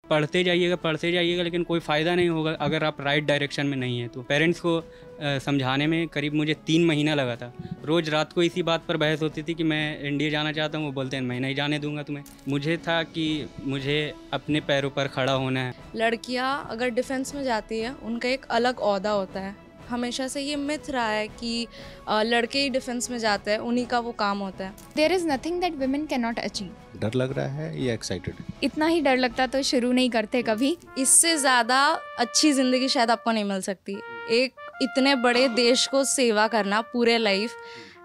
पढ़ते जाइएगा लेकिन कोई फ़ायदा नहीं होगा अगर आप राइट डायरेक्शन में नहीं हैं। तो पेरेंट्स को समझाने में करीब मुझे 3 महीना लगा था। रोज़ रात को इसी बात पर बहस होती थी कि मैं एनडीए जाना चाहता हूँ, वो बोलते हैं मैं नहीं जाने दूंगा तुम्हें। मुझे था कि मुझे अपने पैरों पर खड़ा होना है। लड़कियां अगर डिफेंस में जाती है उनका एक अलग ओहदा होता है। हमेशा से ये मिथ रहा है कि लड़के ही डिफेंस में जाते हैं, उन्हीं का वो काम होता है। There is nothing that women can not achieve. डर लग रहा है या एक्साइटेड? इतना ही डर लगता तो शुरू नहीं करते कभी। इससे ज़्यादा अच्छी ज़िंदगी शायद आपको नहीं मिल सकती। एक इतने बड़े देश को सेवा करना पूरे लाइफ,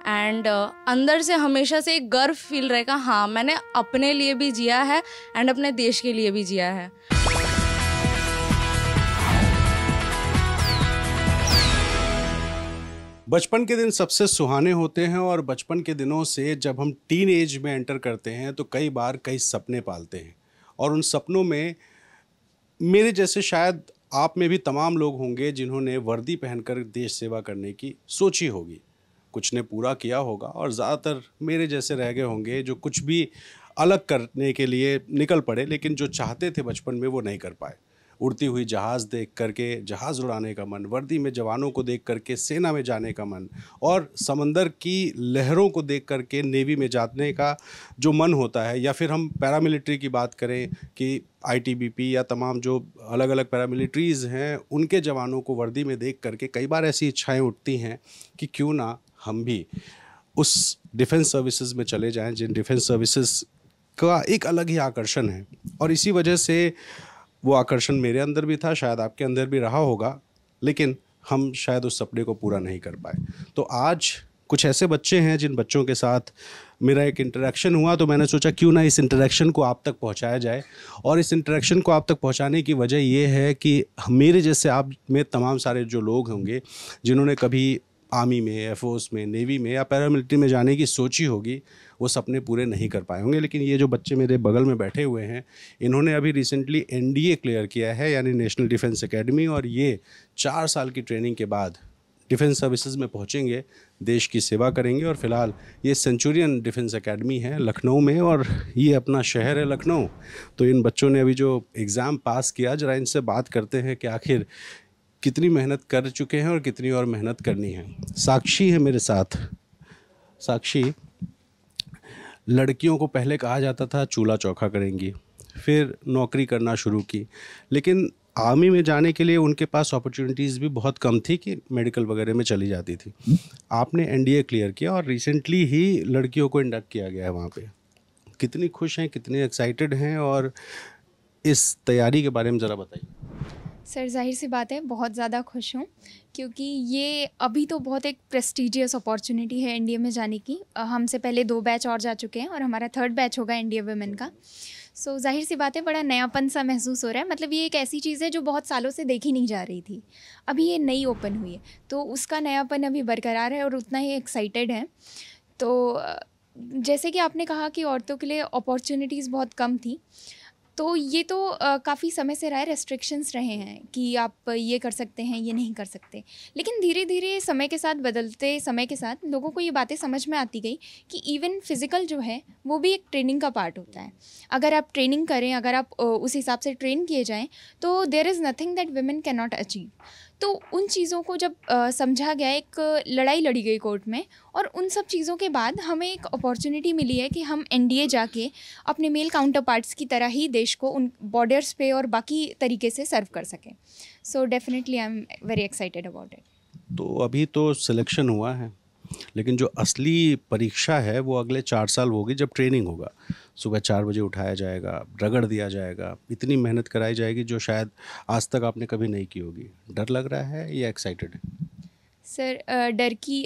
एंड अंदर से हमेशा से एक गर्व फील रहेगा, हाँ मैंने अपने लिए भी जिया है एंड अपने देश के लिए भी जिया है। बचपन के दिन सबसे सुहाने होते हैं और बचपन के दिनों से जब हम टीन एज में एंटर करते हैं तो कई बार कई सपने पालते हैं और उन सपनों में मेरे जैसे शायद आप में भी तमाम लोग होंगे जिन्होंने वर्दी पहनकर देश सेवा करने की सोची होगी। कुछ ने पूरा किया होगा और ज़्यादातर मेरे जैसे रह गए होंगे जो कुछ भी अलग करने के लिए निकल पड़े, लेकिन जो चाहते थे बचपन में वो नहीं कर पाए। उड़ती हुई जहाज़ देख करके जहाज़ उड़ाने का मन, वर्दी में जवानों को देख करके सेना में जाने का मन, और समंदर की लहरों को देख करके नेवी में जाने का जो मन होता है, या फिर हम पैरामिलिट्री की बात करें कि आईटीबीपी या तमाम जो अलग अलग पैरामिलिट्रीज़ हैं उनके जवानों को वर्दी में देख करके कई बार ऐसी इच्छाएँ उठती हैं कि क्यों ना हम भी उस डिफेंस सर्विसेज में चले जाएं जिन डिफेंस सर्विसेज का एक अलग ही आकर्षण है। और इसी वजह से वो आकर्षण मेरे अंदर भी था, शायद आपके अंदर भी रहा होगा, लेकिन हम शायद उस सपने को पूरा नहीं कर पाए। तो आज कुछ ऐसे बच्चे हैं जिन बच्चों के साथ मेरा एक इंटरेक्शन हुआ, तो मैंने सोचा क्यों ना इस इंटरेक्शन को आप तक पहुंचाया जाए। और इस इंटरेक्शन को आप तक पहुंचाने की वजह ये है कि मेरे जैसे आप में तमाम सारे जो लोग होंगे जिन्होंने कभी आर्मी में, एयरफोर्स में, नेवी में या पैरामिलिट्री में जाने की सोची होगी, वो सपने पूरे नहीं कर पाए होंगे। लेकिन ये जो बच्चे मेरे बगल में बैठे हुए हैं इन्होंने अभी रिसेंटली एनडीए क्लियर किया है, यानी नेशनल डिफेंस एकेडमी, और ये 4 साल की ट्रेनिंग के बाद डिफेंस सर्विसेज में पहुंचेंगे, देश की सेवा करेंगे। और फिलहाल ये सेंचुरियन डिफेंस एकेडमी है लखनऊ में, और ये अपना शहर है लखनऊ। तो इन बच्चों ने अभी जो एग्ज़ाम पास किया, जरा इनसे बात करते हैं कि आखिर कितनी मेहनत कर चुके हैं और कितनी और मेहनत करनी है। साक्षी है मेरे साथ। साक्षी, लड़कियों को पहले कहा जाता था चूल्हा चौका करेंगी, फिर नौकरी करना शुरू की, लेकिन आर्मी में जाने के लिए उनके पास अपॉर्चुनिटीज़ भी बहुत कम थी कि मेडिकल वगैरह में चली जाती थी। आपने एनडीए क्लियर किया और रिसेंटली ही लड़कियों को इंडक्ट किया गया है वहाँ पे। कितनी खुश हैं, कितनी एक्साइटेड हैं, और इस तैयारी के बारे में ज़रा बताइए। सर जाहिर सी बात है बहुत ज़्यादा खुश हूँ, क्योंकि ये अभी तो बहुत एक प्रेस्टिजियस अपॉर्चुनिटी है एनडीए में जाने की। हमसे पहले 2 बैच और जा चुके हैं और हमारा 3rd बैच होगा एनडीए वुमेन का। सो जाहिर सी बात है बड़ा नयापन सा महसूस हो रहा है। मतलब ये एक ऐसी चीज़ है जो बहुत सालों से देखी नहीं जा रही थी, अभी ये नई ओपन हुई है, तो उसका नयापन अभी बरकरार है और उतना ही एक्साइटेड है। तो जैसे कि आपने कहा कि औरतों के लिए अपॉर्चुनिटीज़ बहुत कम थी, तो ये तो काफ़ी समय से रहा है, रेस्ट्रिक्शंस रहे हैं कि आप ये कर सकते हैं, ये नहीं कर सकते। लेकिन धीरे धीरे समय के साथ, बदलते समय के साथ लोगों को ये बातें समझ में आती गई कि इवन फिज़िकल जो है वो भी एक ट्रेनिंग का पार्ट होता है। अगर आप ट्रेनिंग करें, अगर आप उस हिसाब से ट्रेन किए जाएँ, तो there is nothing that women can not achieve. तो उन चीज़ों को जब समझा गया, एक लड़ाई लड़ी गई कोर्ट में, और उन सब चीज़ों के बाद हमें एक अपॉर्चुनिटी मिली है कि हम एनडीए जाके अपने मेल काउंटर पार्ट्स की तरह ही देश को उन बॉर्डर्स पे और बाकी तरीके से सर्व कर सकें। So definitely I am very excited about it. तो अभी तो सिलेक्शन हुआ है, लेकिन जो असली परीक्षा है वो अगले 4 साल होगी जब ट्रेनिंग होगा। सुबह 4 बजे उठाया जाएगा, रगड़ दिया जाएगा, इतनी मेहनत कराई जाएगी जो शायद आज तक आपने कभी नहीं की होगी। डर लग रहा है या एक्साइटेड है? सर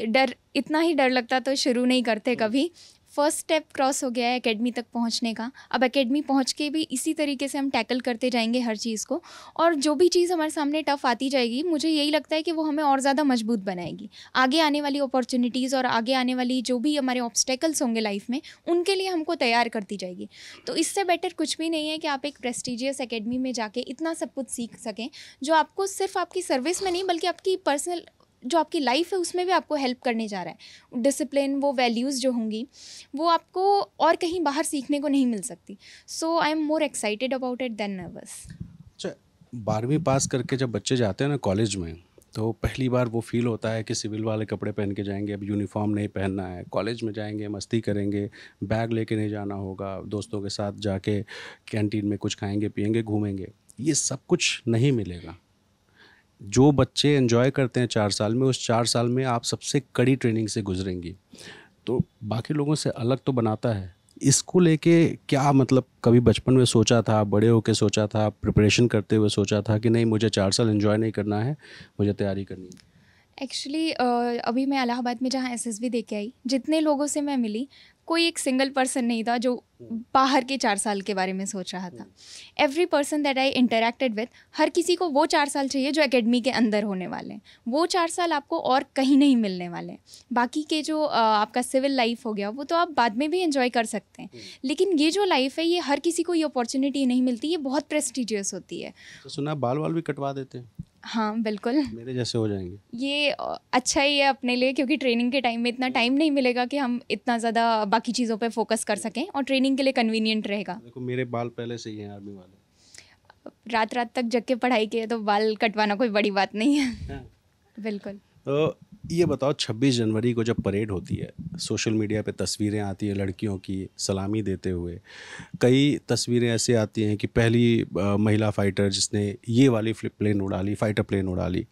डर इतना ही डर लगता तो शुरू नहीं करते कभी। फर्स्ट स्टेप क्रॉस हो गया है एकेडमी तक पहुंचने का। अब एकेडमी पहुंच के भी इसी तरीके से हम टैकल करते जाएंगे हर चीज़ को, और जो भी चीज़ हमारे सामने टफ़ आती जाएगी, मुझे यही लगता है कि वो हमें और ज़्यादा मजबूत बनाएगी। आगे आने वाली अपॉर्चुनिटीज़ और आगे आने वाली जो भी हमारे ऑब्स्टेकल्स होंगे लाइफ में, उनके लिए हमको तैयार करती जाएगी। तो इससे बेटर कुछ भी नहीं है कि आप एक प्रेस्टिजियस एकेडमी में जाके इतना सब कुछ सीख सकें जो आपको सिर्फ आपकी सर्विस में नहीं बल्कि आपकी पर्सनल जो आपकी लाइफ है उसमें भी आपको हेल्प करने जा रहा है। डिसिप्लिन, वो वैल्यूज़ जो होंगी वो आपको और कहीं बाहर सीखने को नहीं मिल सकती। So I am more excited about it then nervous. अच्छा, 12वीं पास करके जब बच्चे जाते हैं ना कॉलेज में, तो पहली बार वो फील होता है कि सिविल वाले कपड़े पहन के जाएंगे, अब यूनिफॉर्म नहीं पहनना है, कॉलेज में जाएंगे, मस्ती करेंगे, बैग लेके नहीं जाना होगा, दोस्तों के साथ जाके कैंटीन में कुछ खाएंगे पिएंगे घूमेंगे। ये सब कुछ नहीं मिलेगा। जो बच्चे एंजॉय करते हैं 4 साल में, उस 4 साल में आप सबसे कड़ी ट्रेनिंग से गुजरेंगी, तो बाकी लोगों से अलग तो बनाता है। इसको लेके क्या मतलब कभी बचपन में सोचा था, बड़े होके सोचा था, प्रिपरेशन करते हुए सोचा था कि नहीं मुझे 4 साल एंजॉय नहीं करना है, मुझे तैयारी करनी है? एक्चुअली अभी मैं इलाहाबाद में जहाँ एसएसबी दे के आई, जितने लोगों से मैं मिली, कोई एक सिंगल पर्सन नहीं था जो बाहर के 4 साल के बारे में सोच रहा था। Every person that I interacted with, हर किसी को वो 4 साल चाहिए जो एकेडमी के अंदर होने वाले हैं। वो 4 साल आपको और कहीं नहीं मिलने वाले हैं। बाकी के जो आपका सिविल लाइफ हो गया वो तो आप बाद में भी एंजॉय कर सकते हैं, लेकिन ये जो लाइफ है ये हर किसी को ये अपॉर्चुनिटी नहीं मिलती। ये बहुत प्रेस्टिजियस होती है। तो सुना बाल वाल भी कटवा देते हैं? हाँ बिल्कुल, मेरे जैसे हो जाएंगे। ये अच्छा ही है अपने लिए, क्योंकि ट्रेनिंग के टाइम में इतना टाइम नहीं मिलेगा कि हम इतना ज़्यादा बाकी चीज़ों पे फोकस कर सकें, और ट्रेनिंग के लिए कन्वीनियंट रहेगा। देखो मेरे बाल पहले से ही हैं आर्मी वाले। रात रात तक जग के पढ़ाई की है तो बाल कटवाना कोई बड़ी बात नहीं है। हाँ। बिल्कुल। तो ये बताओ 26 जनवरी को जब परेड होती है, सोशल मीडिया पे तस्वीरें आती हैं लड़कियों की सलामी देते हुए, कई तस्वीरें ऐसे आती हैं कि पहली महिला फाइटर जिसने ये वाली फ्लिप प्लेन उड़ा ली, फाइटर प्लेन उड़ा ली।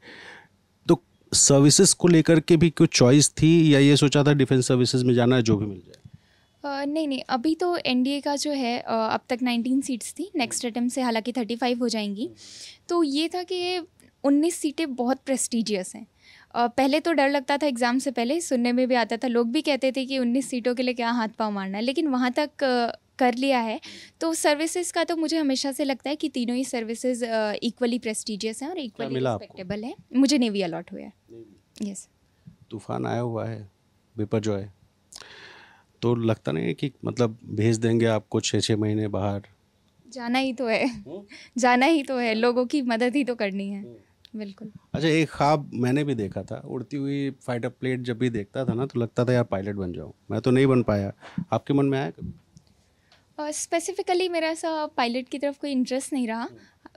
तो सर्विसेज को लेकर के भी कुछ चॉइस थी या ये सोचा था डिफेंस सर्विसेज में जाना है जो भी मिल जाए? नहीं, अभी तो एनडीए का जो है अब तक 19 सीट्स थी, नेक्स्ट अटेम्प्ट से हालांकि 35 हो जाएंगी। तो ये था कि 19 सीटें बहुत प्रेस्टिजियस हैं। पहले तो डर लगता था, एग्ज़ाम से पहले सुनने में भी आता था, लोग भी कहते थे कि 19 सीटों के लिए क्या हाथ पाँव मारना है, लेकिन वहाँ तक कर लिया है। तो सर्विसेज का तो मुझे हमेशा से लगता है कि तीनों ही सर्विसेज इक्वली प्रेस्टिजियस हैं और इक्वली रिस्पेक्टेबल है। मुझे नेवी अलॉट हुआ है। यस। तूफान आया हुआ है, बिपरजॉय, तो लगता नहीं है कि मतलब भेज देंगे आपको 6-6 महीने बाहर? जाना ही तो है, जाना ही तो है, लोगों की मदद ही तो करनी है। बिल्कुल। अच्छा, एक ख्वाब मैंने भी देखा था, उड़ती हुई फाइटर प्लेन जब भी देखता था ना तो लगता था यार पायलट बन जाऊँ। मैं तो नहीं बन पाया, आपके मन में आया कभी? स्पेसिफ़िकली मेरा ऐसा पायलट की तरफ कोई इंटरेस्ट नहीं रहा।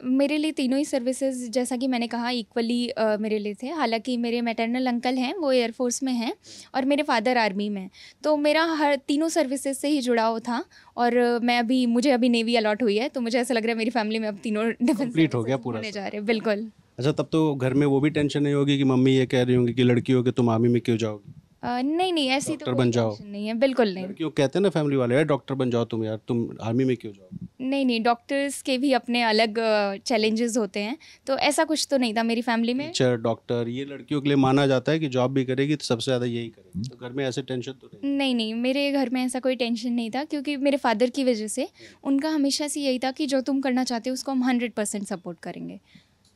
मेरे लिए तीनों ही सर्विसेज, जैसा कि मैंने कहा, इक्वली मेरे लिए थे। हालांकि मेरे मैटरनल अंकल हैं, वो एयरफोर्स में हैं, और मेरे फादर आर्मी में हैं, तो मेरा हर तीनों सर्विसेज से ही जुड़ाव था। और मुझे अभी नेवी अलॉट हुई है, तो मुझे ऐसा लग रहा है मेरी फैमिली में अब तीनों डिफेंस कंप्लीट हो गया पूरा होने जा रहे हैं। बिल्कुल। अच्छा, तब तो घर में वो भी टेंशन नहीं होगी कि मम्मी ये कह रही होंगी कि लड़की हो के तुम आर्मी में क्यों जाओगी? नहीं, ऐसी तो डॉक्टर कोई बन जाओ। टेंशन नहीं है। बिल्कुल नहीं। लड़कियों कहते हैं ना फैमिली वाले, यार डॉक्टर बन जाओ तुम, यार तुम आर्मी में क्यों जाओ? नहीं, डॉक्टर्स के भी अपने अलग चैलेंजेस होते हैं, तो ऐसा कुछ तो नहीं था मेरी फैमिली में। टीचर, डॉक्टर, ये लड़कियों के लिए माना जाता है कि जॉब भी करेगी तो सबसे ज़्यादा यही करेगी, तो घर में ऐसे टेंशन तो नहीं? नहीं, मेरे घर में ऐसा कोई टेंशन नहीं था, क्योंकि मेरे फादर की वजह से उनका हमेशा से यही था कि जो तुम करना चाहते हो उसको हम 100% सपोर्ट करेंगे।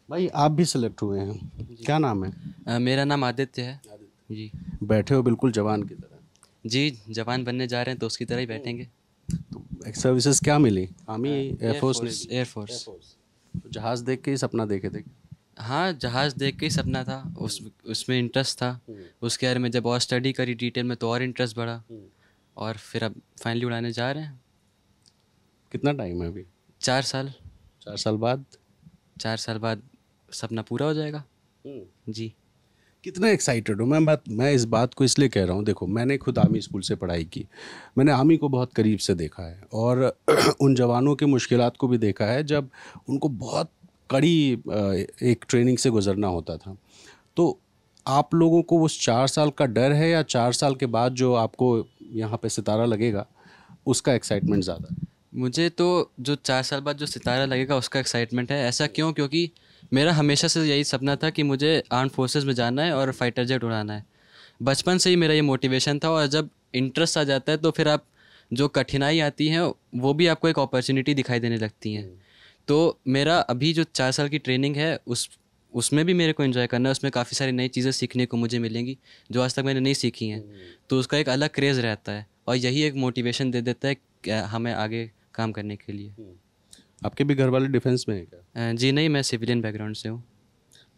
भाई आप भी सिलेक्ट हुए हैं, क्या नाम है? मेरा नाम आदित्य है जी। बैठे हो बिल्कुल जवान की तरह। जी, जवान बनने जा रहे हैं तो उसकी तरह ही बैठेंगे। तो सर्विसेज क्या मिली? Army, air force? एयरफोर्स। तो जहाज़ देख के ही सपना देखे थे? हाँ, जहाज़ देख के ही सपना था, उसमें इंटरेस्ट था। उसके बारे में जब और स्टडी करी डिटेल में तो और इंटरेस्ट बढ़ा, और फिर अब फाइनली उड़ाने जा रहे हैं। कितना टाइम है अभी? 4 साल। 4 साल बाद? 4 साल बाद सपना पूरा हो जाएगा जी। कितना एक्साइटेड हूँ मैं इस बात को इसलिए कह रहा हूँ। देखो, मैंने खुद आर्मी स्कूल से पढ़ाई की, मैंने आर्मी को बहुत करीब से देखा है, और उन जवानों की मुश्किलात को भी देखा है जब उनको बहुत कड़ी एक ट्रेनिंग से गुजरना होता था। तो आप लोगों को उस 4 साल का डर है, या 4 साल के बाद जो आपको यहाँ पे सितारा लगेगा उसका एक्साइटमेंट ज़्यादा है? मुझे तो जो 4 साल बाद जो सितारा लगेगा उसका एक्साइटमेंट है। ऐसा क्यों? क्योंकि मेरा हमेशा से यही सपना था कि मुझे आर्म फोर्सेस में जाना है और फाइटर जेट उड़ाना है। बचपन से ही मेरा ये मोटिवेशन था, और जब इंटरेस्ट आ जाता है तो फिर आप जो कठिनाई आती हैं वो भी आपको एक अपॉर्चुनिटी दिखाई देने लगती हैं। तो मेरा अभी जो 4 साल की ट्रेनिंग है उसमें भी मेरे को एंजॉय करना है। उसमें काफ़ी सारी नई चीज़ें सीखने को मुझे मिलेंगी जो आज तक मैंने नहीं सीखी हैं, तो उसका एक अलग क्रेज़ रहता है, और यही एक मोटिवेशन दे देता है हमें आगे काम करने के लिए। आपके भी घर वाले डिफेंस में है क्या? जी नहीं, मैं सिविलियन बैकग्राउंड से हूँ।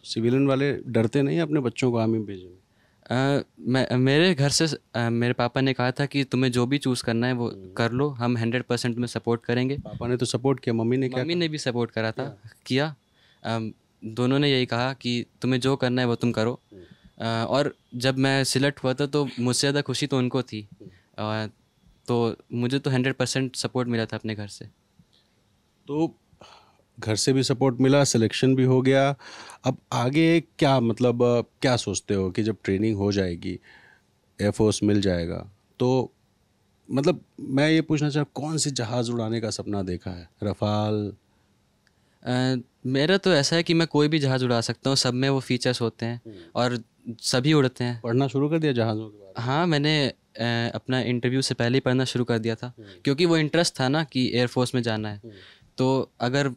सिविलियन वाले डरते नहीं अपने बच्चों को आर्मी में भेजने में? मेरे घर से मेरे पापा ने कहा था कि तुम्हें जो भी चूज़ करना है वो कर लो, हम 100% में सपोर्ट करेंगे। पापा ने तो सपोर्ट किया, मम्मी ने क्या मम्मी ने भी सपोर्ट करा था, किया। दोनों ने यही कहा कि तुम्हें जो करना है वो तुम करो। और जब मैं सिलेक्ट हुआ था तो मुझसे ज़्यादा खुशी तो उनको थी। तो मुझे तो 100% सपोर्ट मिला था अपने घर से। तो घर से भी सपोर्ट मिला, सिलेक्शन भी हो गया। अब आगे क्या, मतलब क्या सोचते हो कि जब ट्रेनिंग हो जाएगी, एयरफोर्स मिल जाएगा, तो मतलब मैं ये पूछना चाहूँ, कौन सी जहाज़ उड़ाने का सपना देखा है? रफ़ाल? मेरा तो ऐसा है कि मैं कोई भी जहाज़ उड़ा सकता हूँ, सब में वो फीचर्स होते हैं और सभी उड़ते हैं। पढ़ना शुरू कर दिया जहाज़ों के बारे में? हाँ, मैंने अपना इंटरव्यू से पहले ही पढ़ना शुरू कर दिया था, क्योंकि वो इंटरेस्ट था ना कि एयरफोर्स में जाना है। तो अगर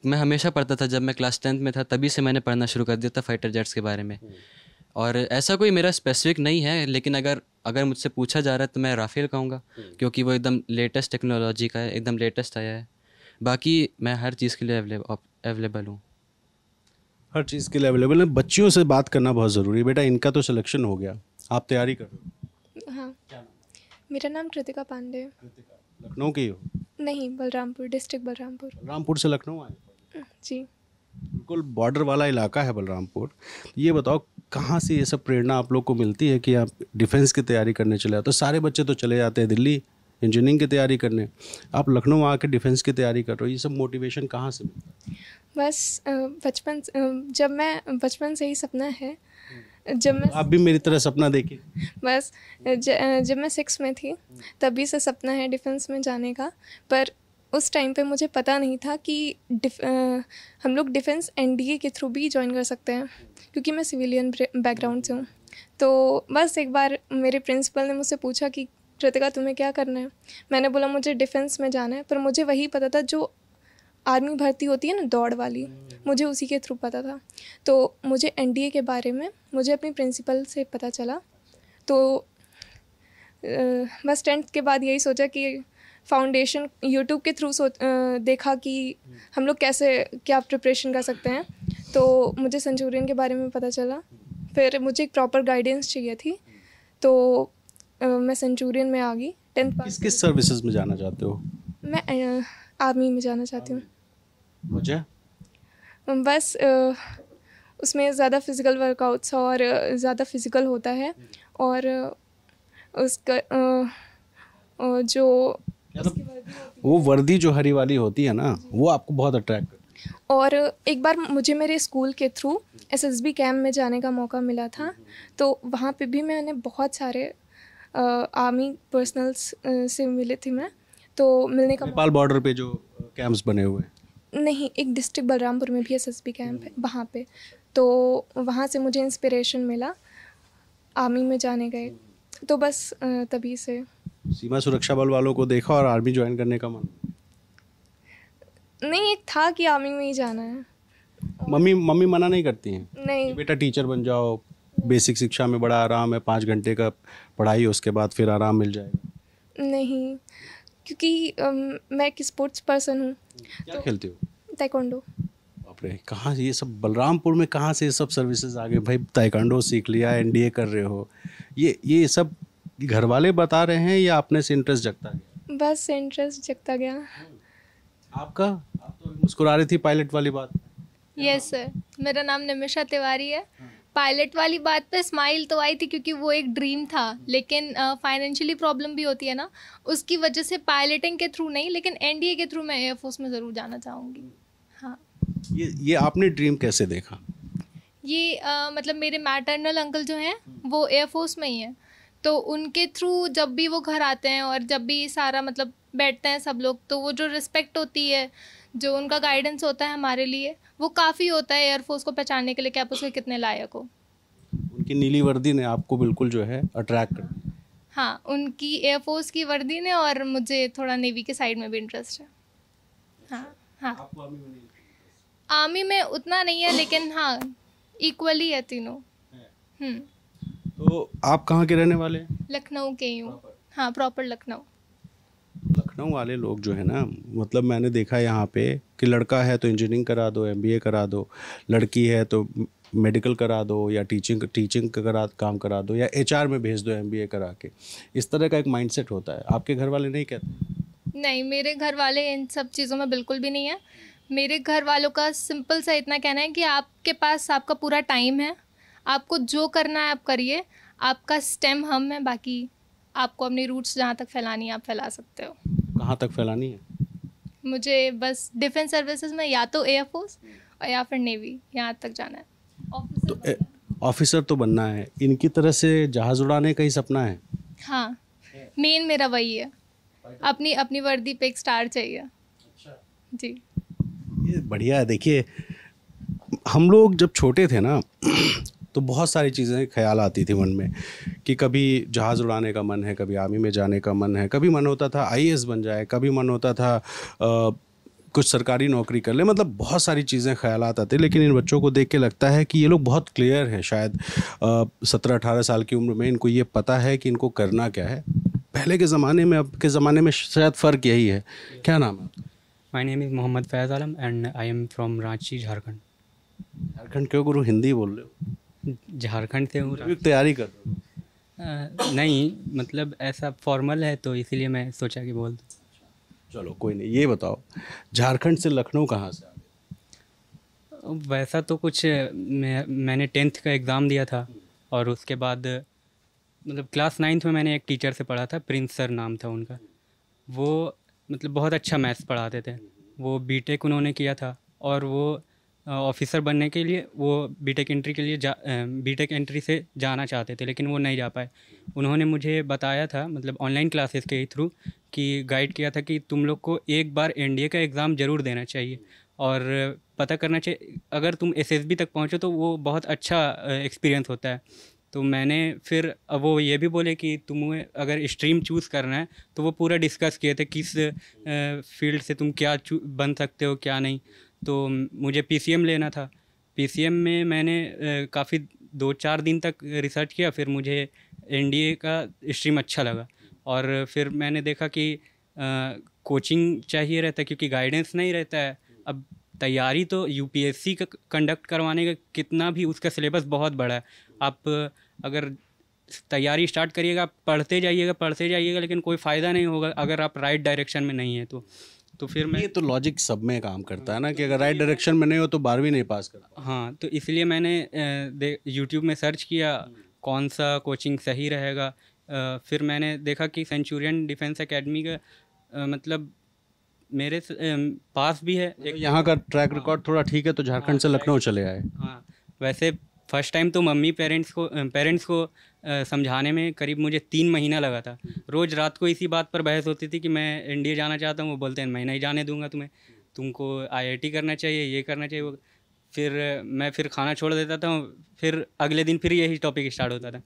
मैं हमेशा पढ़ता था, जब मैं क्लास 10th में था तभी से मैंने पढ़ना शुरू कर दिया था फाइटर जेट्स के बारे में। और ऐसा कोई मेरा स्पेसिफिक नहीं है, लेकिन अगर मुझसे पूछा जा रहा है तो मैं राफेल कहूँगा, क्योंकि वो एकदम लेटेस्ट टेक्नोलॉजी का है, एकदम लेटेस्ट आया है। बाकी मैं हर चीज़ के लिए अवेलेबल हूँ। हर चीज़ के लिए अवेलेबल है। बच्चियों से बात करना बहुत ज़रूरी है। बेटा, इनका तो सिलेक्शन हो गया, आप तैयारी कर रहे हो? हाँ, मेरा नाम कृतिका पांडे है। लखनऊ के ही हो? नहीं, बलरामपुर, डिस्ट्रिक्ट बलरामपुर। बलरामपुर से लखनऊ आए? जी। बिल्कुल बॉर्डर वाला इलाका है बलरामपुर। ये बताओ, कहाँ से ये सब प्रेरणा आप लोग को मिलती है कि आप डिफेंस की तैयारी करने चले जाते हो? सारे बच्चे तो चले जाते हैं दिल्ली इंजीनियरिंग की तैयारी करने, आप लखनऊ आके डिफेंस की तैयारी कर रहे हो। ये सब मोटिवेशन कहाँ से मिलता है? बस बचपन से ही सपना है। जब मैं आप भी मेरी तरह सपना देखिए। बस जब मैं 6 में थी तभी से सपना है डिफेंस में जाने का। पर उस टाइम पे मुझे पता नहीं था कि हम लोग डिफेंस एनडीए के थ्रू भी ज्वाइन कर सकते हैं, क्योंकि मैं सिविलियन बैकग्राउंड से हूँ। तो बस एक बार मेरे प्रिंसिपल ने मुझसे पूछा कि कृतिका तुम्हें क्या करना है? मैंने बोला मुझे डिफेंस में जाना है। पर मुझे वही पता था जो आर्मी भर्ती होती है ना, दौड़ वाली, मुझे उसी के थ्रू पता था। तो मुझे एनडीए के बारे में मुझे अपनी प्रिंसिपल से पता चला। तो बस 10th के बाद यही सोचा कि फाउंडेशन यूट्यूब के थ्रू देखा कि हम लोग कैसे क्या प्रिपरेशन कर सकते हैं। तो मुझे सेंचुरियन के बारे में पता चला। फिर मुझे एक प्रॉपर गाइडेंस चाहिए थी, तो मैं सेंचुरियन में आ गई। 10th पास। किस सर्विसेज में जाना चाहते हो? मैं आर्मी में जाना चाहती हूँ। वजह? बस उसमें ज़्यादा फिज़िकल वर्कआउट्स और ज़्यादा फिज़िकल होता है, और उसका जो वो वर्दी जो हरी वाली होती है ना, वो आपको बहुत अट्रैक्ट करती है। और एक बार मुझे मेरे स्कूल के थ्रू एसएसबी कैंप में जाने का मौका मिला था। तो वहाँ पे भी मैंने बहुत सारे आर्मी पर्सनल्स से मिली थी मैं। तो मिलने का नेपाल बॉर्डर पे जो कैंप्स बने हुए हैं? नहीं, एक डिस्ट्रिक्ट बलरामपुर में भी एसएसबी कैंप है वहाँ पे। तो वहाँ से मुझे इंस्पिरेशन मिला, आर्मी में जाने गए। तो बस तभी से। सीमा सुरक्षा बल वालों को देखा और आर्मी ज्वाइन करने का मन? नहीं, एक था कि आर्मी में ही जाना है। मम्मी मना नहीं करती हैं नहीं, कि बेटा टीचर बन जाओ, बेसिक शिक्षा में बड़ा आराम है, 5 घंटे का पढ़ाई, उसके बाद फिर आराम मिल जाएगा? नहीं, क्योंकि मैं एक स्पोर्ट्स पर्सन हूँ। क्या खेलते हो? ताइक्वांडो। बाप रे, कहाँ ये सब बलरामपुर में कहाँ से ये सब सर्विसेज आ गए भाई? ताइक्वांडो सीख लिया, एनडीए कर रहे हो, ये सब घर वाले बता रहे हैं या अपने से इंटरेस्ट जगता गया? बस इंटरेस्ट जगता गया। आपका? आप तो मुस्कुरा रही थी पायलट वाली बात। यस सर, मेरा नाम निमिषा तिवारी है। पायलट वाली बात पे स्माइल तो आई थी क्योंकि वो एक ड्रीम था, लेकिन फाइनेंशियली प्रॉब्लम भी होती है ना, उसकी वजह से पायलटिंग के थ्रू नहीं, लेकिन एनडीए के थ्रू मैं एयरफोर्स में ज़रूर जाना चाहूँगी। हाँ, ये आपने ड्रीम कैसे देखा? ये मतलब मेरे मैटरनल अंकल जो हैं वो एयरफोर्स में ही हैं, तो उनके थ्रू जब भी वो घर आते हैं और जब भी सारा मतलब बैठते हैं सब लोग, तो वो जो रिस्पेक्ट होती है, जो उनका गाइडेंस होता है हमारे लिए, वो काफ़ी होता है एयरफोर्स को पहचानने के लिए कि आप उसके कितने लायक हो। उनकी नीली वर्दी ने आपको बिल्कुल जो है अट्रैक्ट कर दिया? हाँ, उनकी एयरफोर्स की वर्दी ने, और मुझे थोड़ा नेवी के साइड में भी इंटरेस्ट है। हाँ हाँ, आर्मी में उतना नहीं है, लेकिन हाँ इक्वली है तीनों। तो आप कहाँ के रहने वाले हैं? लखनऊ के ही हूँ। हाँ, प्रॉपर लखनऊ। लखनऊ वाले लोग जो है ना, मतलब मैंने देखा यहाँ पे कि लड़का है तो इंजीनियरिंग करा दो, एमबीए करा दो, लड़की है तो मेडिकल करा दो या टीचिंग का काम करा दो या एचआर में भेज दो एमबीए करा के। इस तरह का एक माइंडसेट होता है। आपके घर वाले नहीं कहते? नहीं, मेरे घर वाले इन सब चीज़ों में बिल्कुल भी नहीं है। मेरे घर वालों का सिंपल सा इतना कहना है कि आपके पास आपका पूरा टाइम है, आपको जो करना है आप करिए, आपका स्टेम हम है, बाकी आपको अपनी रूट्स जहाँ तक फैलानी है आप फैला सकते हो। कहाँ तक फैलानी है? मुझे बस डिफेंस सर्विसेज में या तो एयरफोर्स और या फिर नेवी, यहाँ तक जाना है। ऑफिसर तो बनना है। इनकी तरह से जहाज़ उड़ाने का ही सपना है? हाँ, मेन मेरा वही है, अपनी अपनी वर्दी पे एक स्टार चाहिए। जी, ये बढ़िया है। देखिए, हम लोग जब छोटे थे ना तो बहुत सारी चीज़ें ख्याल आती थी मन में कि कभी जहाज़ उड़ाने का मन है, कभी आर्मी में जाने का मन है, कभी मन होता था आईएएस बन जाए, कभी मन होता था कुछ सरकारी नौकरी कर ले। मतलब बहुत सारी चीज़ें ख्यालात आते। लेकिन इन बच्चों को देख के लगता है कि ये लोग बहुत क्लियर है। शायद 17-18 साल की उम्र में इनको ये पता है कि इनको करना क्या है। पहले के ज़माने में अब के ज़माने में शायद फ़र्क यही है। क्या नाम है? My name is Mohammad Faiz Alam and I am from Ranchi, Jharkhand. Jharkhand क्यों गुरु, हिंदी बोल रहे हो? झारखंड से हूँ। तैयारी कर रहे हो? नहीं, मतलब ऐसा फॉर्मल है तो इसीलिए मैं सोचा कि बोल दूँ। चलो कोई नहीं। ये बताओ, झारखंड से लखनऊ कहाँ से आ गए? वैसा तो कुछ मैंने 10th का एग्ज़ाम दिया था और उसके बाद मतलब क्लास 9th में मैंने एक टीचर से पढ़ा था, प्रिंस सर नाम था उनका। वो मतलब बहुत अच्छा मैथ्स पढ़ाते थे। वो बीटेक उन्होंने किया था और वो ऑफिसर बनने के लिए वो बीटेक एंट्री के लिए बीटेक एंट्री से जाना चाहते थे, लेकिन वो नहीं जा पाए। उन्होंने मुझे बताया था, मतलब ऑनलाइन क्लासेस के थ्रू, कि गाइड किया था कि तुम लोग को एक बार एनडीए का एग्ज़ाम ज़रूर देना चाहिए और पता करना चाहिए। अगर तुम एसएसबी तक पहुँचो तो वो बहुत अच्छा एक्सपीरियंस होता है। तो मैंने फिर वो ये भी बोले कि तुम्हें अगर स्ट्रीम चूज़ करना है तो वो पूरा डिस्कस किए थे किस फील्ड से तुम क्या बन सकते हो क्या नहीं। तो मुझे पीसीएम लेना था। पीसीएम में मैंने काफ़ी 2-4 दिन तक रिसर्च किया, फिर मुझे एनडीए का स्ट्रीम अच्छा लगा और फिर मैंने देखा कि कोचिंग चाहिए रहता है क्योंकि गाइडेंस नहीं रहता है। अब तैयारी तो यूपीएससी का कंडक्ट करवाने का कितना भी उसका सिलेबस बहुत बड़ा है। आप अगर तैयारी स्टार्ट करिएगा, आप पढ़ते जाइएगा, लेकिन कोई फ़ायदा नहीं होगा अगर आप राइट डायरेक्शन में नहीं है तो फिर मैं ये तो लॉजिक सब में काम करता है ना कि अगर राइट डायरेक्शन में नहीं हो तो 12वीं नहीं पास कर। हाँ, तो इसलिए मैंने यूट्यूब में सर्च किया कौन सा कोचिंग सही रहेगा। फिर मैंने देखा कि सेंचुरियन डिफेंस एकेडमी का मतलब मेरे पास भी है एक। यहाँ का ट्रैक रिकॉर्ड थोड़ा ठीक है तो झारखंड से लखनऊ चले आए। हाँ, वैसे फ़र्स्ट टाइम तो मम्मी पेरेंट्स को समझाने में करीब मुझे 3 महीना लगा था। रोज़ रात को इसी बात पर बहस होती थी कि मैं एनडीए जाना चाहता हूँ। वो बोलते हैं मैं नहीं जाने दूंगा तुम्हें, तुमको आईआईटी करना चाहिए, ये करना चाहिए वो। फिर मैं खाना छोड़ देता था, फिर अगले दिन फिर यही टॉपिक स्टार्ट होता था।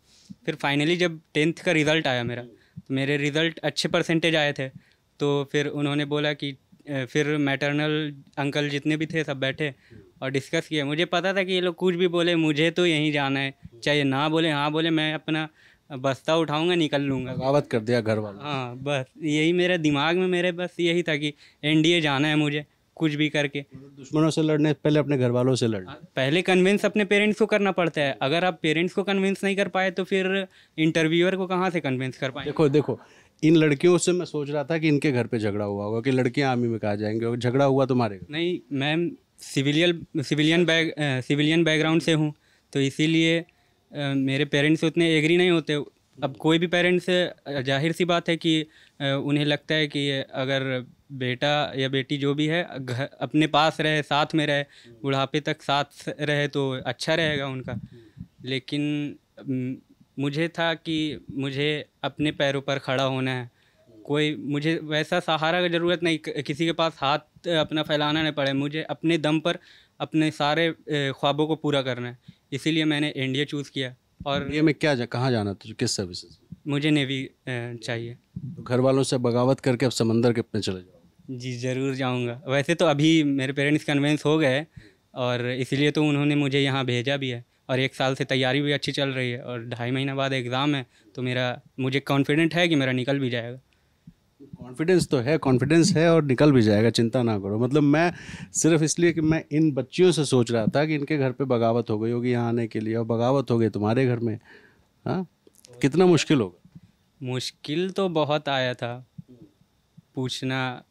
फिर फाइनली जब 10th का रिज़ल्ट आया मेरा, तो मेरे रिज़ल्ट अच्छे परसेंटेज आए थे। तो फिर उन्होंने बोला कि फिर मैटरनल अंकल जितने भी थे सब बैठे और डिस्कस किया। मुझे पता था कि ये लोग कुछ भी बोले मुझे तो यहीं जाना है, चाहे ना बोले हाँ बोले, मैं अपना बस्ता उठाऊंगा निकल लूँगा। बगावत कर दिया घर वालों। हाँ, बस यही मेरे दिमाग में मेरे बस यही था कि एनडीए जाना है मुझे कुछ भी करके। दुश्मनों से लड़ने पहले अपने घर वालों से लड़ना। पहले कन्विंस अपने पेरेंट्स को करना पड़ता है। अगर आप पेरेंट्स को कन्विंस नहीं कर पाए तो फिर इंटरव्यूअर को कहाँ से कन्विंस कर पाए। देखो इन लड़कियों से मैं सोच रहा था कि इनके घर पे झगड़ा हुआ होगा कि लड़कियां आर्मी में कहा जाएंगे, और झगड़ा हुआ तुम्हारे घर? नहीं, मैम सिविलियन बैकग्राउंड से हूँ तो इसीलिए मेरे पेरेंट्स उतने एग्री नहीं होते। अब कोई भी पेरेंट्स, जाहिर सी बात है कि उन्हें लगता है कि अगर बेटा या बेटी जो भी है घर अपने पास रहे, साथ में रहे, बुढ़ापे तक साथ रहे तो अच्छा रहेगा उनका। लेकिन मुझे था कि मुझे अपने पैरों पर खड़ा होना है। मुझे वैसा सहारा की ज़रूरत नहीं, किसी के पास हाथ अपना फैलाना नहीं पड़े। मुझे अपने दम पर अपने सारे ख्वाबों को पूरा करना है। इसीलिए मैंने एनडीए चूज़ किया। और ये में कहाँ जाना तुझे, किस सर्विसेज? मुझे नेवी चाहिए। तो घर वालों से बगावत करके अब समंदर के अपने चले जाओ? जी ज़रूर जाऊंगा। वैसे तो अभी मेरे पेरेंट्स कन्विंस हो गए और इसीलिए तो उन्होंने मुझे यहाँ भेजा भी है और 1 साल से तैयारी भी अच्छी चल रही है और 2.5 महीना बाद एग्ज़ाम है। तो मुझे कॉन्फिडेंट है कि मेरा निकल भी जाएगा। कॉन्फिडेंस तो है, कॉन्फिडेंस है और निकल भी जाएगा, चिंता ना करो। मतलब मैं सिर्फ इसलिए कि मैं इन बच्चियों से सोच रहा था कि इनके घर पे बगावत हो गई होगी यहाँ आने के लिए, और बगावत हो गई तुम्हारे घर में। हाँ, कितना मुश्किल होगा? मुश्किल तो बहुत आया था, पूछना।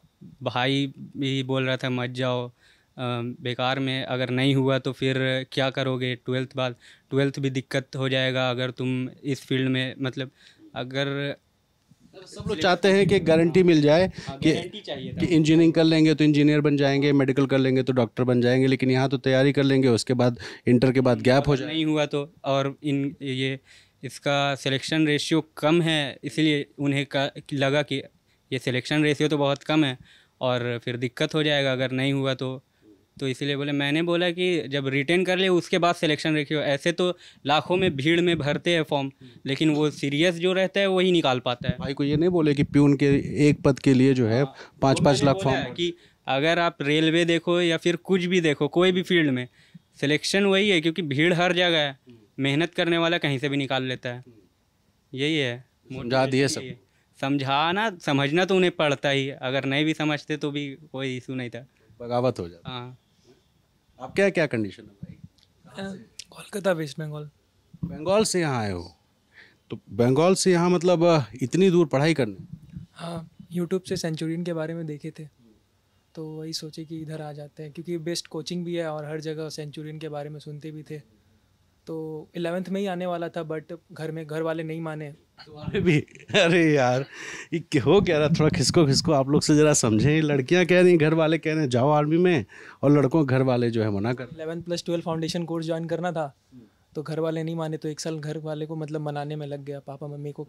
भाई भी बोल रहा था मत जाओ, बेकार में अगर नहीं हुआ तो फिर क्या करोगे, 12th भी दिक्कत हो जाएगा अगर तुम इस फील्ड में, मतलब अगर सब लोग चाहते हैं कि गारंटी मिल जाए कि गारंटी चाहिए था। कि इंजीनियरिंग कर लेंगे तो इंजीनियर बन जाएंगे, मेडिकल कर लेंगे तो डॉक्टर बन जाएंगे, लेकिन यहाँ तो तैयारी कर लेंगे, उसके बाद इंटर के बाद गैप हो अगर जाए। नहीं हुआ तो, और इन ये इसका सिलेक्शन रेशियो कम है, इसलिए उन्हें लगा कि ये सिलेक्शन रेशियो तो बहुत कम है और फिर दिक्कत हो जाएगा अगर नहीं हुआ तो इसलिए बोले, मैंने बोला कि जब रिटेन कर ले उसके बाद सिलेक्शन रेशियो, ऐसे तो लाखों में भीड़ में भरते हैं फॉर्म, लेकिन वो सीरियस जो रहता है वही निकाल पाता है। भाई को ये नहीं बोले कि प्यून के एक पद के लिए जो है 5-5 लाख बोला है फॉर्म? कि अगर आप रेलवे देखो या फिर कुछ भी देखो, कोई भी फील्ड में सिलेक्शन वही है, क्योंकि भीड़ हर जगह है, मेहनत करने वाला कहीं से भी निकाल लेता है। यही है, समझा दिए सब। यही है। समझाना समझना तो उन्हें पड़ता ही है, अगर नहीं भी समझते तो भी कोई इशू नहीं था। बगावत हो जाता। हाँ, आप क्या क्या कंडीशन है भाई? कोलकाता, वेस्ट बंगाल। बंगाल से यहाँ आए हो, तो बंगाल से यहाँ मतलब इतनी दूर पढ़ाई करने? हाँ, यूट्यूब से सेंचुरियन के बारे में देखे थे तो वही सोचे कि इधर आ जाते हैं, क्योंकि बेस्ट कोचिंग भी है और हर जगह सेंचुरियन के बारे में सुनते भी थे। तो 11th में ही आने वाला था, बट घर वाले नहीं माने। तुम्हारे भी? अरे यार, ये हो क्या रहा? थोड़ा खिसको आप लोग से ज़रा समझें। लड़कियां कह रही, घर वाले कह रहे हैं जाओ आर्मी में, और लड़कों घर वाले जो है मना कर। 11+12 फाउंडेशन कोर्स ज्वाइन करना था तो घर वाले नहीं माने, तो 1 साल घर वाले को मतलब मनाने में लग गया, पापा मम्मी को।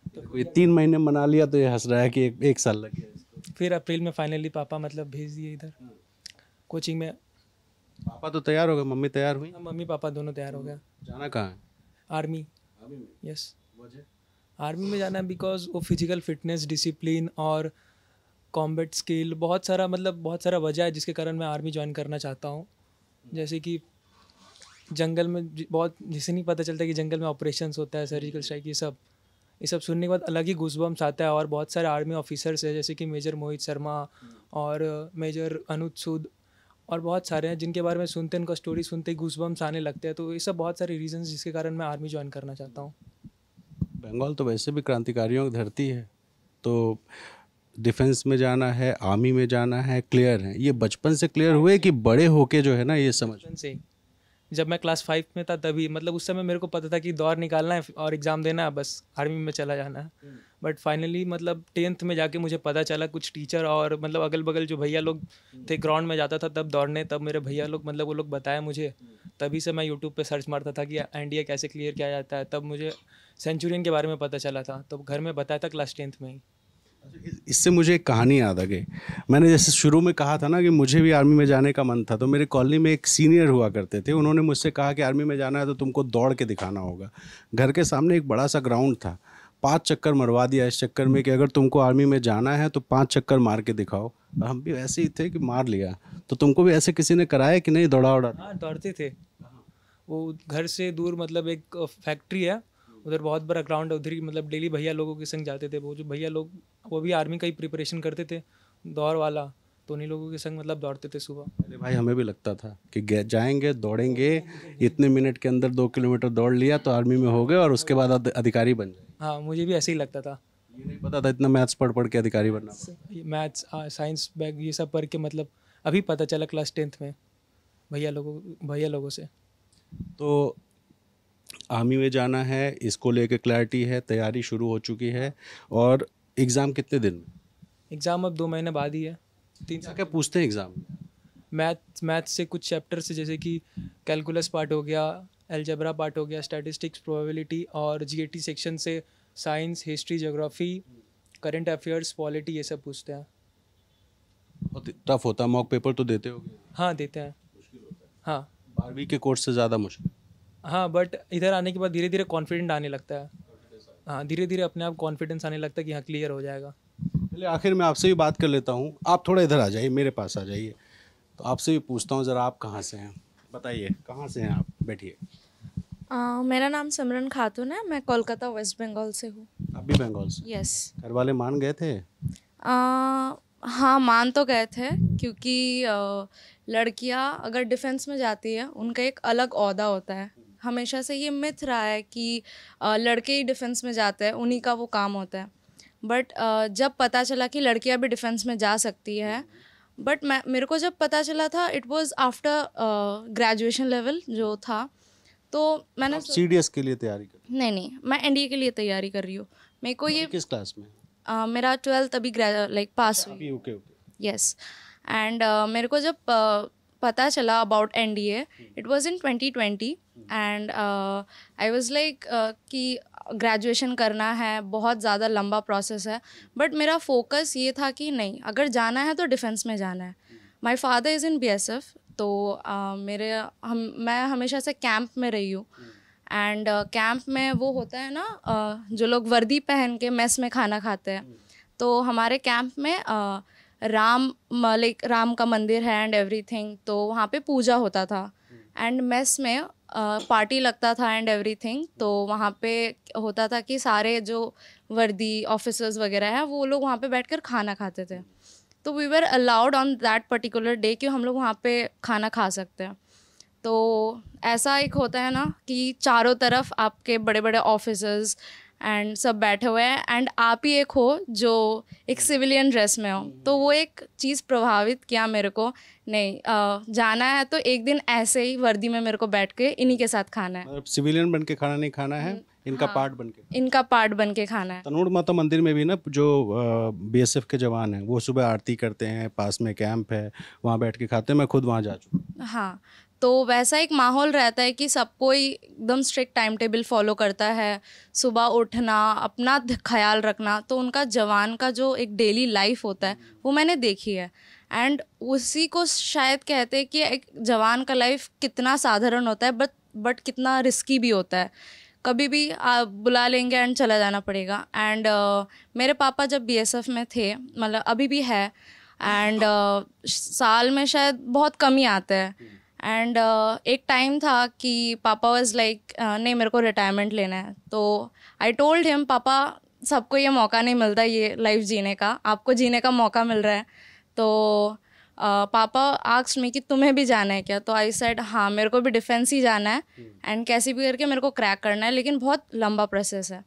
तो ये 3 महीने मना लिया तो ये हंस रहा है कि एक साल लग गया इसको। फिर अप्रैल में फाइनली पापा मतलब भेज दिए इधर कोचिंग में। पापा तो तैयार हो गए, मम्मी तैयार हुई? मम्मी पापा दोनों तैयार हो गया। जाना कहाँ है? आर्मी। यस, आर्मी में जाना है बिकॉज वो फिजिकल फिटनेस, डिसिप्लिन और कॉम्बैट स्किल, बहुत सारा वजह है जिसके कारण मैं आर्मी ज्वाइन करना चाहता हूँ। जैसे कि जंगल में बहुत, जिसे नहीं पता चलता कि जंगल में ऑपरेशंस होता है, सर्जिकल स्ट्राइक, ये सब सुनने के बाद अलग ही गूज़बम्स आता है। और बहुत सारे आर्मी ऑफिसर्स हैं जैसे कि मेजर मोहित शर्मा और मेजर अनुज सूद और बहुत सारे हैं जिनके बारे में सुनते हैं, उनका स्टोरी सुनते ही गूज़बम्स आने लगते हैं। तो ये सब बहुत सारे रीजंस जिसके कारण मैं आर्मी ज्वाइन करना चाहता हूँ। बंगाल तो वैसे भी क्रांतिकारियों की धरती है, तो डिफेंस में जाना है, आर्मी में जाना है, क्लियर है। ये बचपन से क्लियर हुए कि बड़े होके जो है ना ये समझ? बचपन से, जब मैं क्लास 5 में था तभी, मतलब उस समय मेरे को पता था कि दौड़ निकालना है और एग्ज़ाम देना है, बस आर्मी में चला जाना है। बट फाइनली मतलब 10th में जाके मुझे पता चला, कुछ टीचर और मतलब अगल बगल जो भैया लोग थे, ग्राउंड में जाता था तब दौड़ने, तब मेरे भैया लोग मतलब वो लोग बताया मुझे, तभी से मैं यूट्यूब पे सर्च मारता था कि एनडीए कैसे क्लियर किया जाता है। तब मुझे सेंचुरियन के बारे में पता चला था, तो घर में बताया था क्लास 10th में ही। इससे मुझे एक कहानी याद आ गई। मैंने जैसे शुरू में कहा था ना कि मुझे भी आर्मी में जाने का मन था, तो मेरे कॉलोनी में एक सीनियर हुआ करते थे, उन्होंने मुझसे कहा कि आर्मी में जाना है तो तुमको दौड़ के दिखाना होगा। घर के सामने एक बड़ा सा ग्राउंड था, 5 चक्कर मरवा दिया इस चक्कर में कि अगर तुमको आर्मी में जाना है तो 5 चक्कर मार के दिखाओ। हम भी ऐसे ही थे कि मार लिया। तो तुमको भी ऐसे किसी ने कराया कि नहीं दौड़ा उड़ा? हाँ, दौड़ते थे। वो घर से दूर मतलब एक फैक्ट्री है, उधर बहुत बड़ा ग्राउंड है, उधर ही मतलब डेली भैया लोगों के संग जाते थे। वो जो भैया लोग वो भी आर्मी का ही प्रिपरेशन करते थे, दौड़ वाला, तो उन्हीं लोगों के संग मतलब दौड़ते थे सुबह। अरे भाई, हमें भी लगता था कि जाएंगे, दौड़ेंगे, इतने मिनट के अंदर 2 किलोमीटर दौड़ लिया तो आर्मी में हो गए और उसके बाद अधिकारी बन जाए। हाँ, मुझे भी ऐसे ही लगता था। ये नहीं पता था इतना मैथ्स पढ़ के अधिकारी बनना। मैथ्स, साइंस बैग ये सब पढ़ के मतलब अभी पता चला क्लास 10th में भैया लोगों से। तो आर्मी में जाना है, इसको लेके क्लैरिटी है, तैयारी शुरू हो चुकी है। और एग्ज़ाम कितने दिन में? एग्ज़ाम अब 2 महीने बाद ही है। 3 क्या पूछते हैं एग्ज़ाम में? मैथ से कुछ चैप्टर से, जैसे कि कैलकुलस पार्ट हो गया, अलजेब्रा पार्ट हो गया, स्टैटिस्टिक्स, प्रोबेबिलिटी, और जीएटी सेक्शन से science, history, geography, current affairs, polity, ये सब पूछते हैं। बहुत टफ होता है। मॉक पेपर तो देते होगे? हाँ, देते हैं। हाँ, 12वीं के कोर्स से ज़्यादा मुश्किल? हाँ, बट इधर आने के बाद धीरे धीरे कॉन्फिडेंट आने लगता है। हाँ, धीरे धीरे अपने आप कॉन्फिडेंस आने लगता है कि हाँ क्लियर हो जाएगा। चलिए, आखिर में आपसे भी बात कर लेता हूँ। आप थोड़ा इधर आ जाइए, मेरे पास आ जाइए। तो आपसे भी पूछता हूँ, ज़रा आप कहाँ से हैं? बताइए, कहाँ से हैं आप? बैठिए। मेरा नाम सिमरन खातून है, मैं कोलकाता वेस्ट बंगाल से हूँ। आप भी बंगाल से? यस। घर वाले मान गए थे? हाँ, मान तो गए थे, क्योंकि लड़कियां अगर डिफेंस में जाती है उनका एक अलग ओहदा होता है। हमेशा से ये मिथ रहा है कि लड़के ही डिफेंस में जाते हैं, उन्हीं का वो काम होता है। बट जब पता चला कि लड़कियां भी डिफेंस में जा सकती है, बट मेरे को जब पता चला था it was after graduation level जो था, तो मैंने सीडीएस के लिए तैयारी कर? नहीं, मैं एनडीए के लिए तैयारी कर रही हूँ। मेरे को ये किस क्लास में? मेरा 12th अभी लाइक पास हुई। ओके। यस। एंड मेरे को जब पता चला about NDA, it was in 2020 and I was like कि ग्रेजुएशन करना है, बहुत ज़्यादा लंबा प्रोसेस है, बट मेरा फोकस ये था कि नहीं, अगर जाना है तो डिफेंस में जाना है। My father is in BSF, तो मैं हमेशा से कैंप में रही हूँ। एंड कैंप में वो होता है ना, जो लोग वर्दी पहन के मेस में खाना खाते हैं, तो हमारे कैंप में राम का मंदिर है एंड एवरीथिंग, तो वहाँ पे पूजा होता था एंड मेस में पार्टी लगता था एंड एवरीथिंग। तो वहाँ पे होता था कि सारे जो वर्दी ऑफिसर्स वगैरह हैं वो लोग वहाँ पे बैठकर खाना खाते थे। तो we were allowed on that particular day कि हम लोग वहाँ पे खाना खा सकते हैं। तो ऐसा एक होता है ना कि चारों तरफ आपके बड़े बड़े ऑफिसर्स एंड सब बैठे हुए हैं एंड आप ही एक हो जो एक सिविलियन ड्रेस में हो, तो वो एक चीज़ प्रभावित किया मेरे को। नहीं, जाना है तो एक दिन ऐसे ही वर्दी में मेरे को बैठ के इन्हीं के साथ खाना है। मतलब सिविलियन बन के खाना नहीं खाना है, इनका पार्ट बन के, इनका पार्ट बन के खाना है। तनोड़ माता मंदिर में भी ना जो बीएसएफ के जवान हैं वो सुबह आरती करते हैं, पास में कैंप है, वहाँ बैठ के खाते हैं। मैं खुद वहाँ जा चुका। हाँ, तो वैसा एक माहौल रहता है कि सब कोई एकदम स्ट्रिक्ट टाइम टेबल फॉलो करता है, सुबह उठना, अपना ख्याल रखना। तो उनका जवान का जो एक डेली लाइफ होता है वो मैंने देखी है एंड उसी को शायद कहते हैं कि एक जवान का लाइफ कितना साधारण होता है बट कितना रिस्की भी होता है। कभी भी आप बुला लेंगे एंड चला जाना पड़ेगा। एंड मेरे पापा जब बीएसएफ में थे, मतलब अभी भी है, एंड साल में शायद बहुत कम ही आते हैं। एंड एक टाइम था कि पापा वाज लाइक नहीं, मेरे को रिटायरमेंट लेना है। तो आई टोल्ड हिम, पापा सबको ये मौका नहीं मिलता ये लाइफ जीने का, आपको जीने का मौका मिल रहा है। तो पापा आस्क्ड मी कि तुम्हें भी जाना है क्या? तो आई सेड हाँ, मेरे को भी डिफेंस ही जाना है एंड कैसे भी करके मेरे को क्रैक करना है, लेकिन बहुत लंबा प्रोसेस है।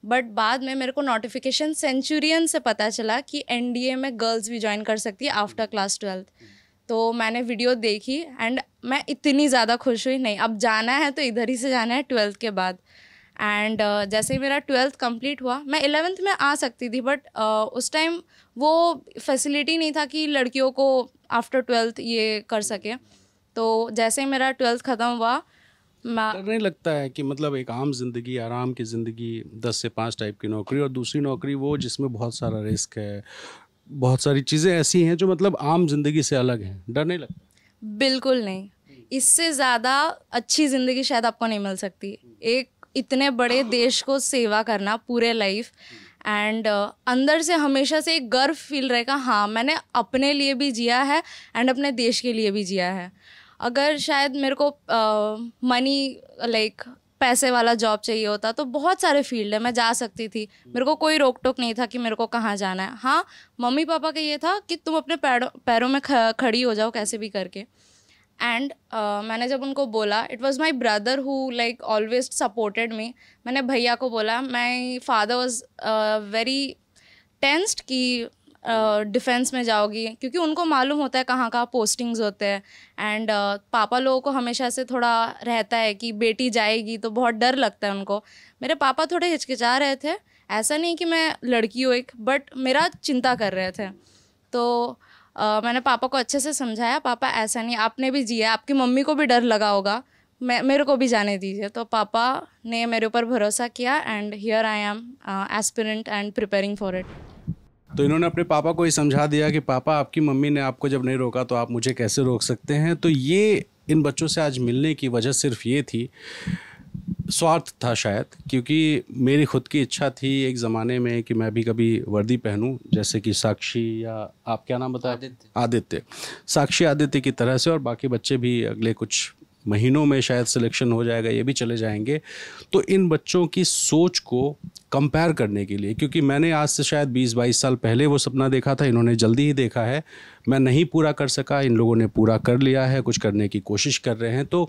बट बाद में मेरे को नोटिफिकेशन सेंचुरियन से पता चला कि एनडीए में गर्ल्स भी ज्वाइन कर सकती है आफ्टर क्लास 12th। तो मैंने वीडियो देखी एंड मैं इतनी ज़्यादा खुश हुई, नहीं अब जाना है तो इधर ही से जाना है 12th के बाद। एंड जैसे ही मेरा 12th कंप्लीट हुआ, मैं 11th में आ सकती थी, बट उस टाइम वो फैसिलिटी नहीं था कि लड़कियों को आफ्टर 12th ये कर सके। तो जैसे ही मेरा 12th ख़त्म हुआ, डर नहीं लगता है कि मतलब एक आम जिंदगी, आराम की ज़िंदगी, 10 से 5 टाइप की नौकरी, और दूसरी नौकरी वो जिसमें बहुत सारा रिस्क है, बहुत सारी चीज़ें ऐसी हैं जो मतलब आम जिंदगी से अलग हैं? डर नहीं लगता? बिल्कुल नहीं, इससे ज़्यादा अच्छी ज़िंदगी शायद आपको नहीं मिल सकती। एक इतने बड़े देश को सेवा करना पूरे लाइफ, एंड अंदर से हमेशा से एक गर्व फील रहेगा, हाँ मैंने अपने लिए भी जिया है एंड अपने देश के लिए भी जिया है। अगर शायद मेरे को मनी लाइक पैसे वाला जॉब चाहिए होता तो बहुत सारे फील्ड है, मैं जा सकती थी, मेरे को कोई रोक टोक नहीं था कि मेरे को कहाँ जाना है। हाँ, मम्मी पापा का ये था कि तुम अपने पैरों में खड़ी हो जाओ कैसे भी करके। एंड मैंने जब उनको बोला, it was my brother who like always supported me. मैंने भैया को बोला, my father was very tensed कि डिफेंस में जाओगी, क्योंकि उनको मालूम होता है कहाँ कहाँ पोस्टिंग्स होते हैं। एंड पापा लोगों को हमेशा से थोड़ा रहता है कि बेटी जाएगी तो बहुत डर लगता है उनको। मेरे पापा थोड़े हिचकिचा रहे थे, ऐसा नहीं कि मैं लड़की हूँ एक, बट मेरा चिंता कर रहे थे। तो मैंने पापा को अच्छे से समझाया, पापा ऐसा नहीं, आपने भी जिया, आपकी मम्मी को भी डर लगा होगा, मेरे को भी जाने दीजिए। तो पापा ने मेरे ऊपर भरोसा किया and here I am aspirant and preparing for it. तो इन्होंने अपने पापा को ही समझा दिया कि पापा आपकी मम्मी ने आपको जब नहीं रोका तो आप मुझे कैसे रोक सकते हैं। तो ये इन बच्चों से आज मिलने की वजह सिर्फ ये थी, स्वार्थ था शायद, क्योंकि मेरी खुद की इच्छा थी एक ज़माने में कि मैं भी कभी वर्दी पहनूं, जैसे कि साक्षी, या आप क्या नाम बताया? आदित्य। साक्षी आदित्य की तरह से, और बाकी बच्चे भी अगले कुछ महीनों में शायद सिलेक्शन हो जाएगा, ये भी चले जाएंगे। तो इन बच्चों की सोच को कंपेयर करने के लिए, क्योंकि मैंने आज से शायद 20-22 साल पहले वो सपना देखा था, इन्होंने जल्दी ही देखा है, मैं नहीं पूरा कर सका, इन लोगों ने पूरा कर लिया है, कुछ करने की कोशिश कर रहे हैं। तो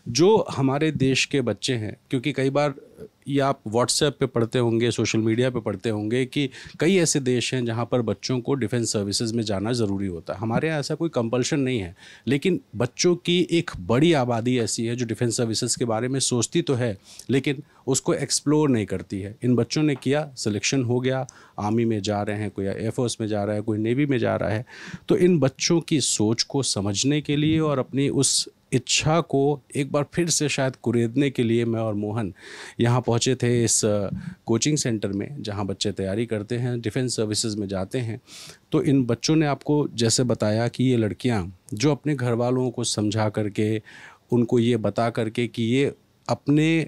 जो हमारे देश के बच्चे हैं, क्योंकि कई बार ये आप व्हाट्सएप पे पढ़ते होंगे, सोशल मीडिया पे पढ़ते होंगे कि कई ऐसे देश हैं जहाँ पर बच्चों को डिफेंस सर्विसेज में जाना ज़रूरी होता है। हमारे यहाँ ऐसा कोई कंपल्शन नहीं है, लेकिन बच्चों की एक बड़ी आबादी ऐसी है जो डिफेंस सर्विसेज के बारे में सोचती तो है लेकिन उसको एक्सप्लोर नहीं करती है। इन बच्चों ने किया, सिलेक्शन हो गया, आर्मी में जा रहे हैं, कोई एयरफोर्स में जा रहा है, कोई नेवी में जा रहा है। तो इन बच्चों की सोच को समझने के लिए और अपनी उस इच्छा को एक बार फिर से शायद कुरेदने के लिए मैं और मोहन यहाँ पहुँचे थे इस कोचिंग सेंटर में, जहाँ बच्चे तैयारी करते हैं, डिफेंस सर्विसेज में जाते हैं। तो इन बच्चों ने आपको जैसे बताया कि ये लड़कियाँ जो अपने घर वालों को समझा करके, उनको ये बता करके कि ये अपने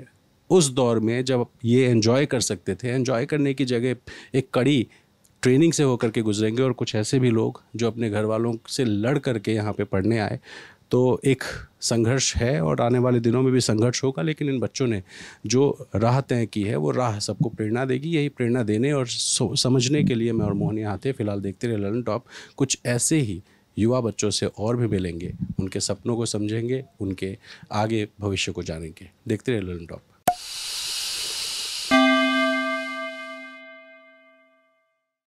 उस दौर में जब ये एंजॉय कर सकते थे, एंजॉय करने की जगह एक कड़ी ट्रेनिंग से होकर के गुजरेंगे। और कुछ ऐसे भी लोग जो अपने घर वालों से लड़ करके यहाँ पे पढ़ने आए। तो एक संघर्ष है और आने वाले दिनों में भी संघर्ष होगा, लेकिन इन बच्चों ने जो राह तय की है वो राह सबको प्रेरणा देगी। यही प्रेरणा देने और समझने के लिए मैं और मोहन यहाँ थे। फिलहाल देखते रहे लर्न टॉप। कुछ ऐसे ही युवा बच्चों से और भी मिलेंगे, उनके सपनों को समझेंगे, उनके आगे भविष्य को जानेंगे। देखते रहे लर्न टॉप।